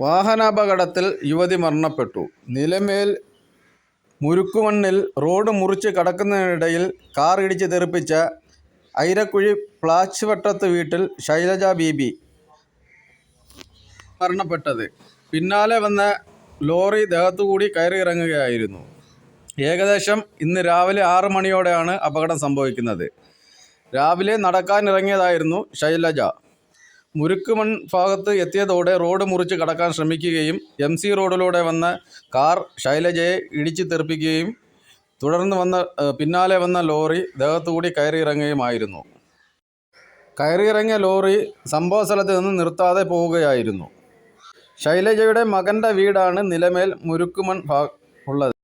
വാഹനാപകടത്തിൽ യുവതി മരണപ്പെട്ടു. നിലമേൽ മുരുക്കുമണ്ണിൽ റോഡ് മുറിച്ച് കടക്കുന്നതിനിടയിൽ കാർ ഇടിച്ച് തെറിപ്പിച്ച ഐരക്കുഴി പ്ലാച്ചിവട്ടത്ത് വീട്ടിൽ ശൈലജ ബീബി മരണപ്പെട്ടത്. പിന്നാലെ വന്ന ലോറി ദേഹത്തുകൂടി കയറിയിറങ്ങുകയായിരുന്നു. ഏകദേശം ഇന്ന് രാവിലെ 6 മണിയോടെയാണ് അപകടം സംഭവിക്കുന്നത്. രാവിലെ നടക്കാനിറങ്ങിയതായിരുന്നു ശൈലജ. മുരുക്കുമൺ ഭാഗത്ത് എത്തിയതോടെ റോഡ് മുറിച്ച് കടക്കാൻ ശ്രമിക്കുകയും MC റോഡിലൂടെ വന്ന കാർ ശൈലജയെ ഇടിച്ച് തെറിപ്പിക്കുകയും തുടർന്ന് പിന്നാലെ വന്ന ലോറി ദേഹത്തുകൂടി കയറിയിറങ്ങുകയുമായിരുന്നു. കയറിയിറങ്ങിയ ലോറി സംഭവസ്ഥലത്ത് നിന്ന് നിർത്താതെ പോവുകയായിരുന്നു. ശൈലജയുടെ മകൻ്റെ വീടാണ് നിലമേൽ മുരുക്കുമൺ ഉള്ളത്.